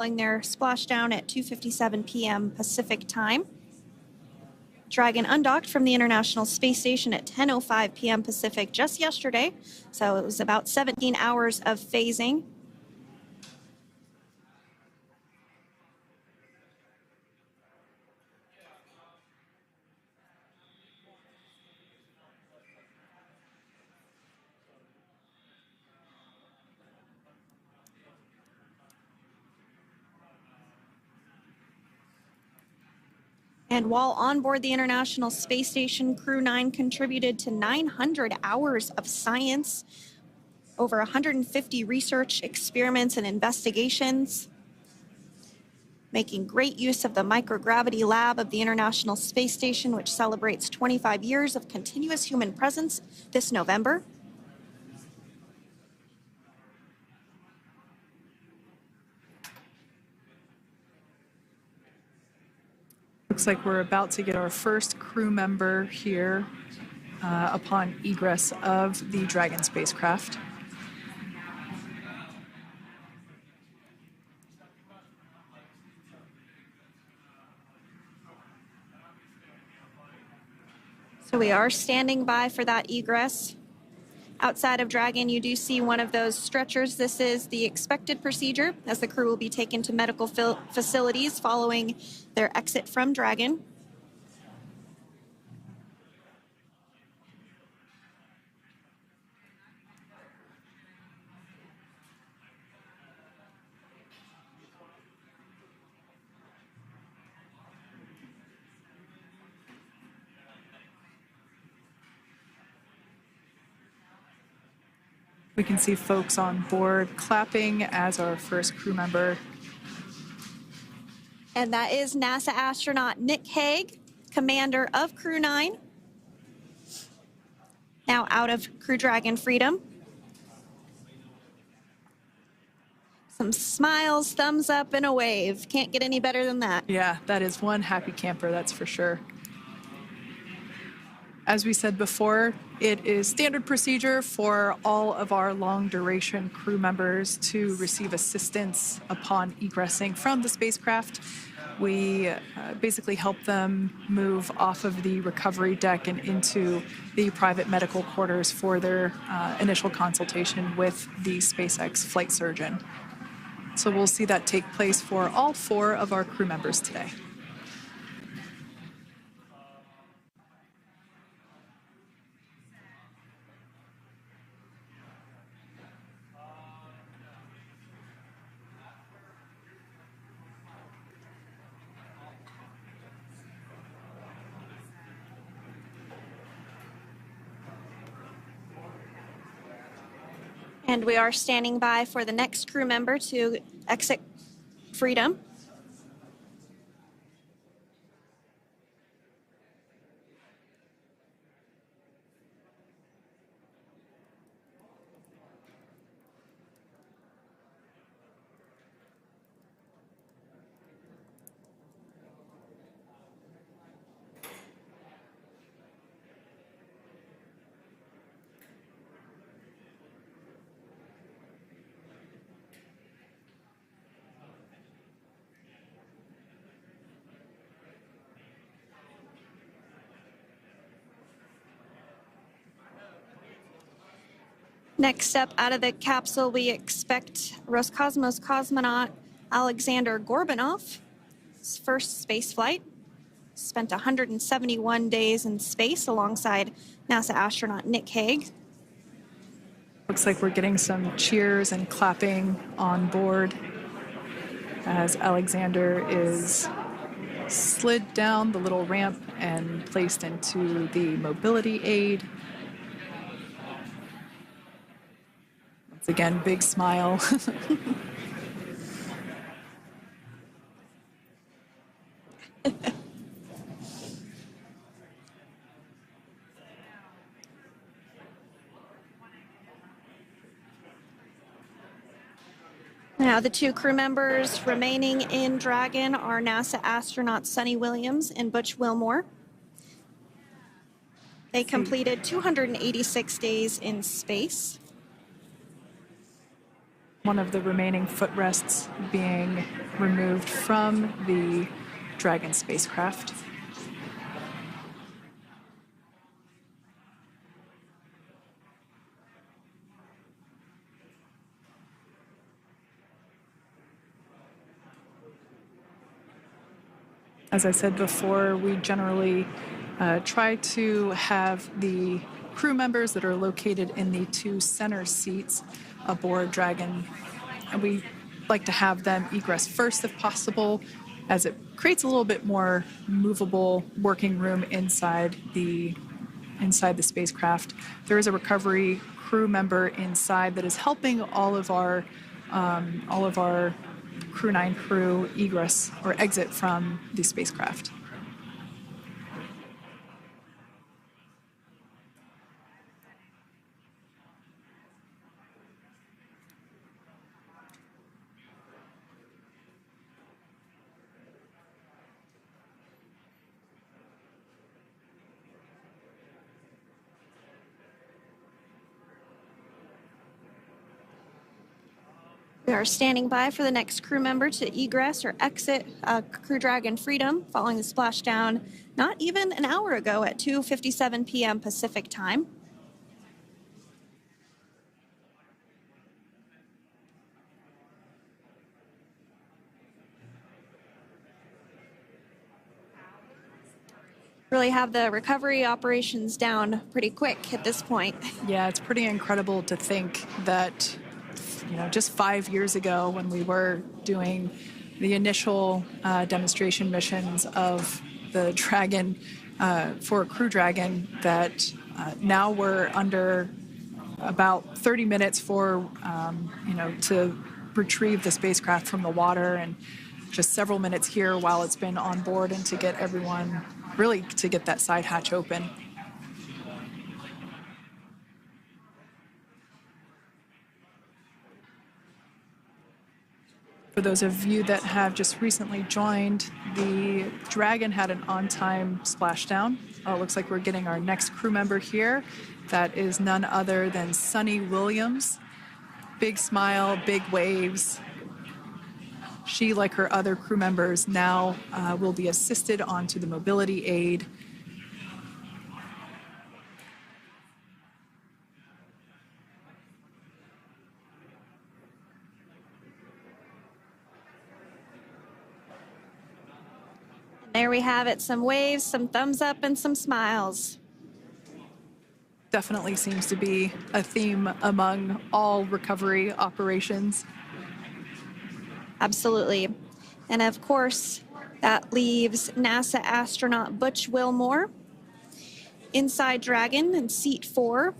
their splashdown at 2:57 p.m. Pacific time. Dragon undocked from the International Space Station at 10:05 p.m. Pacific just yesterday, so it was about 17 hours of phasing. And while on board the International Space Station, Crew 9 contributed to 900 hours of science, over 150 research experiments and investigations, making great use of the microgravity lab of the International Space Station, which celebrates 25 years of continuous human presence this November. Looks like we're about to get our first crew member here upon egress of the Dragon spacecraft. So we are standing by for that egress. Outside of Dragon, you do see one of those stretchers. This is the expected procedure as the crew will be taken to medical facilities following their exit from Dragon. We can see folks on board clapping as our first crew member. And that is NASA astronaut Nick Hague, commander of Crew 9, now out of Crew Dragon Freedom. Some smiles, thumbs up, and a wave. Can't get any better than that. Yeah, that is one happy camper, that's for sure. As we said before, it is standard procedure for all of our long-duration crew members to receive assistance upon egressing from the spacecraft. We basically help them move off of the recovery deck and into the private medical quarters for their initial consultation with the SpaceX flight surgeon. So we'll see that take place for all 4 of our crew members today. And we are standing by for the next crew member to exit Freedom. Next up out of the capsule, we expect Roscosmos cosmonaut Alexander Gorbanov. His first space flight. Spent 171 days in space alongside NASA astronaut Nick Hague. Looks like we're getting some cheers and clapping on board as Alexander is slid down the little ramp and placed into the mobility aid. Once again, big smile. Now, the 2 crew members remaining in Dragon are NASA astronauts Sunny Williams and Butch Wilmore. They completed 286 days in space. one of the remaining footrests being removed from the Dragon spacecraft. As I said before, we generally try to have the crew members that are located in the 2 center seats aboard Dragon, and we like to have them egress first if possible, as it creates a little bit more movable working room inside the spacecraft. There is a recovery crew member inside that is helping all of our Crew 9 crew egress or exit from the spacecraft. We are standing by for the next crew member to egress or exit Crew Dragon Freedom following the splashdown not even an hour ago at 2:57 p.m. Pacific time. Really have the recovery operations down pretty quick at this point. Yeah, it's pretty incredible to think that, just 5 years ago when we were doing the initial demonstration missions of the Dragon for Crew Dragon, that now we're under about 30 minutes for, to retrieve the spacecraft from the water, and just several minutes here while it's been on board and to get everyone, really to get that side hatch open. For those of you that have just recently joined, the Dragon had an on-time splashdown. It looks like we're getting our next crew member here. That is none other than Sunny Williams. Big smile, big waves. She, like her other crew members, now will be assisted onto the mobility aid. There we have it, some waves, some thumbs up, and some smiles. Definitely seems to be a theme among all recovery operations. Absolutely. And of course, that leaves NASA astronaut Butch Wilmore inside Dragon in seat 4.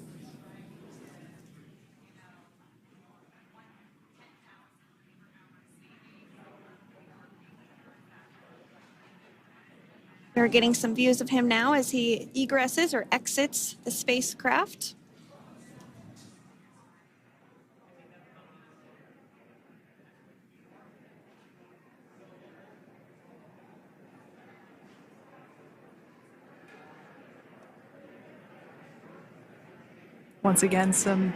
We're getting some views of him now as he egresses or exits the spacecraft. Once again, some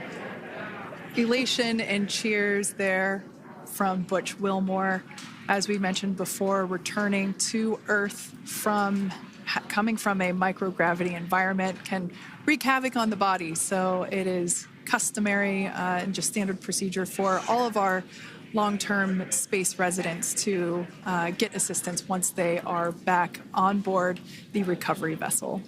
elation and cheers there from Butch Wilmore. As we mentioned before, returning to Earth coming from a microgravity environment can wreak havoc on the body. So it is customary and just standard procedure for all of our long-term space residents to get assistance once they are back on board the recovery vessel.